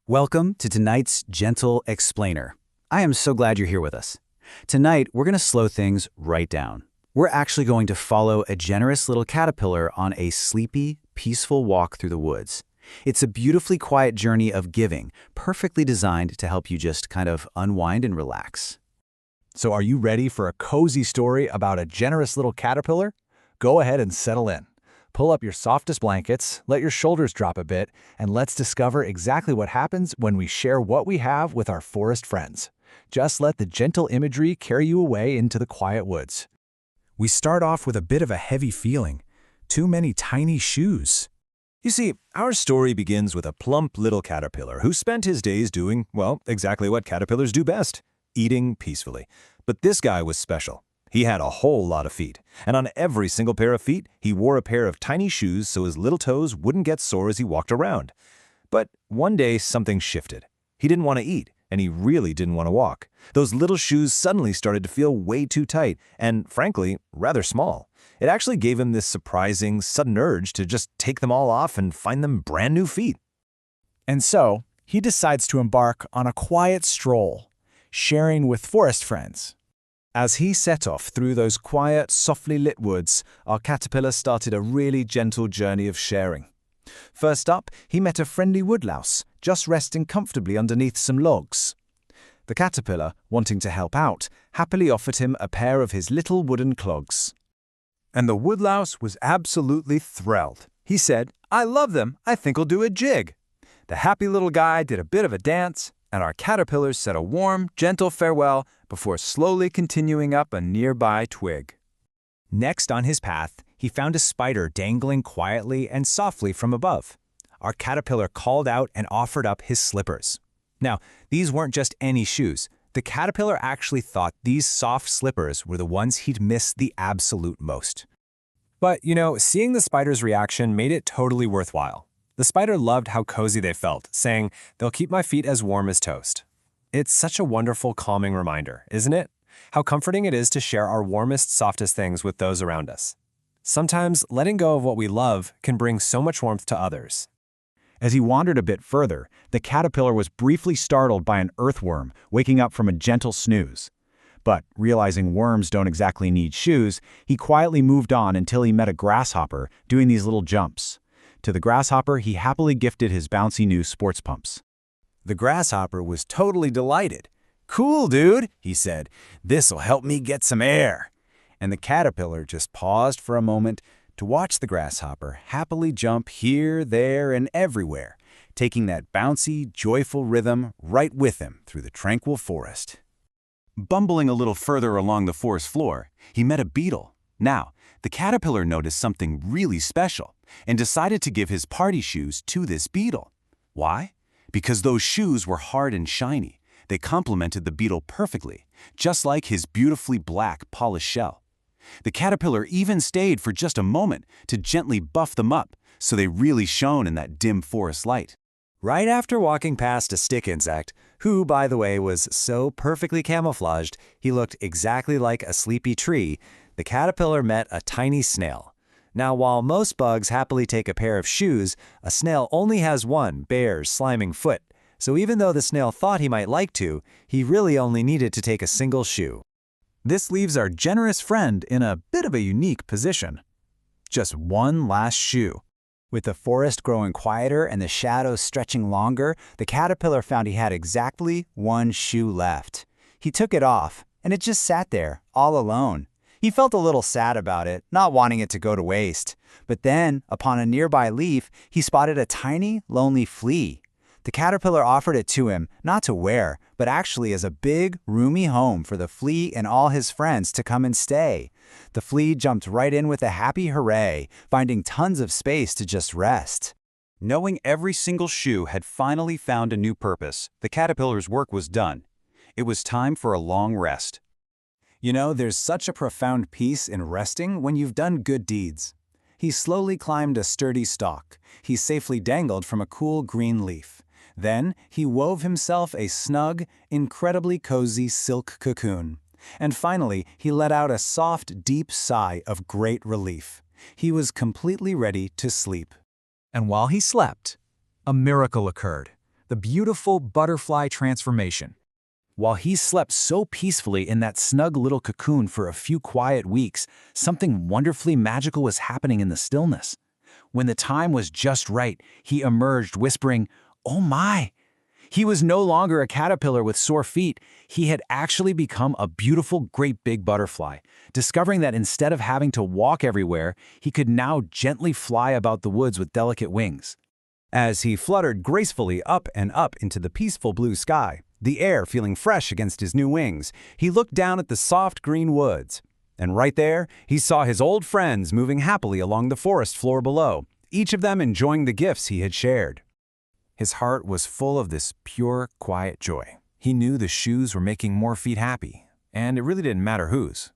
Welcome to tonight's Gentle Explainer. I am so glad you're here with us. Tonight, we're going to slow things right down. We're actually going to follow a generous little caterpillar on a sleepy, peaceful walk through the woods. It's a beautifully quiet journey of giving, perfectly designed to help you just kind of unwind and relax. So are you ready for a cozy story about a generous little caterpillar? Go ahead and settle in. Pull up your softest blankets, let your shoulders drop a bit, and let's discover exactly what happens when we share what we have with our forest friends. Just let the gentle imagery carry you away into the quiet woods. We start off with a bit of a heavy feeling. Too many tiny shoes. You see, our story begins with a plump little caterpillar who spent his days doing, well, exactly what caterpillars do best, eating peacefully. But this guy was special. He had a whole lot of feet, and on every single pair of feet, he wore a pair of tiny shoes so his little toes wouldn't get sore as he walked around. But one day, something shifted. He didn't want to eat, and he really didn't want to walk. Those little shoes suddenly started to feel way too tight and, frankly, rather small. It actually gave him this surprising, sudden urge to just take them all off and find them brand new feet. And so, he decides to embark on a quiet stroll, sharing with forest friends. As he set off through those quiet, softly lit woods, our caterpillar started a really gentle journey of sharing. First up, he met a friendly woodlouse, just resting comfortably underneath some logs. The caterpillar, wanting to help out, happily offered him a pair of his little wooden clogs. And the woodlouse was absolutely thrilled. He said, "I love them. I think I'll do a jig." The happy little guy did a bit of a dance, and our caterpillar said a warm, gentle farewell before slowly continuing up a nearby twig. Next on his path, he found a spider dangling quietly and softly from above. Our caterpillar called out and offered up his slippers. Now, these weren't just any shoes. The caterpillar actually thought these soft slippers were the ones he'd miss the absolute most. But, seeing the spider's reaction made it totally worthwhile. The spider loved how cozy they felt, saying, "They'll keep my feet as warm as toast." It's such a wonderful, calming reminder, isn't it? How comforting it is to share our warmest, softest things with those around us. Sometimes letting go of what we love can bring so much warmth to others. As he wandered a bit further, the caterpillar was briefly startled by an earthworm waking up from a gentle snooze. But realizing worms don't exactly need shoes, he quietly moved on until he met a grasshopper doing these little jumps. To the grasshopper, he happily gifted his bouncy new sports pumps. The grasshopper was totally delighted. "Cool, dude," he said. "This'll help me get some air." And the caterpillar just paused for a moment to watch the grasshopper happily jump here, there, and everywhere, taking that bouncy, joyful rhythm right with him through the tranquil forest. Bumbling a little further along the forest floor, he met a beetle. Now, the caterpillar noticed something really special and decided to give his party shoes to this beetle. Why? Because those shoes were hard and shiny. They complemented the beetle perfectly, just like his beautifully black, polished shell. The caterpillar even stayed for just a moment to gently buff them up so they really shone in that dim forest light. Right after walking past a stick insect, who, by the way, was so perfectly camouflaged he looked exactly like a sleepy tree, the caterpillar met a tiny snail. Now, while most bugs happily take a pair of shoes, a snail only has one bare, sliming foot. So even though the snail thought he might like to, he really only needed to take a single shoe. This leaves our generous friend in a bit of a unique position. Just one last shoe. With the forest growing quieter and the shadows stretching longer, the caterpillar found he had exactly one shoe left. He took it off, and it just sat there, all alone. He felt a little sad about it, not wanting it to go to waste. But then, upon a nearby leaf, he spotted a tiny, lonely flea. The caterpillar offered it to him, not to wear, but actually as a big, roomy home for the flea and all his friends to come and stay. The flea jumped right in with a happy hooray, finding tons of space to just rest. Knowing every single shoe had finally found a new purpose, the caterpillar's work was done. It was time for a long rest. There's such a profound peace in resting when you've done good deeds. He slowly climbed a sturdy stalk. He safely dangled from a cool green leaf. Then he wove himself a snug, incredibly cozy silk cocoon. And finally, he let out a soft, deep sigh of great relief. He was completely ready to sleep. And while he slept, a miracle occurred. the beautiful butterfly transformation. While he slept so peacefully in that snug little cocoon for a few quiet weeks, something wonderfully magical was happening in the stillness. When the time was just right, he emerged whispering, "Oh my!" He was no longer a caterpillar with sore feet. He had actually become a beautiful, great big butterfly, discovering that instead of having to walk everywhere, he could now gently fly about the woods with delicate wings. As he fluttered gracefully up and up into the peaceful blue sky, the air feeling fresh against his new wings, he looked down at the soft green woods. And right there, he saw his old friends moving happily along the forest floor below, each of them enjoying the gifts he had shared. His heart was full of this pure, quiet joy. He knew the shoes were making more feet happy, and it really didn't matter whose.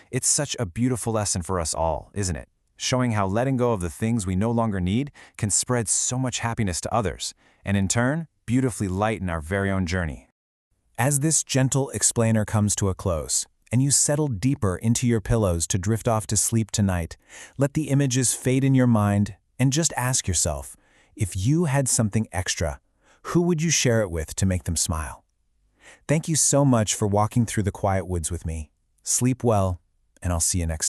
It's such a beautiful lesson for us all, isn't it? Showing how letting go of the things we no longer need can spread so much happiness to others, and in turn, beautifully lighten our very own journey. As this gentle explainer comes to a close, and you settle deeper into your pillows to drift off to sleep tonight, let the images fade in your mind and just ask yourself, if you had something extra, who would you share it with to make them smile? Thank you so much for walking through the quiet woods with me. Sleep well, and I'll see you next time.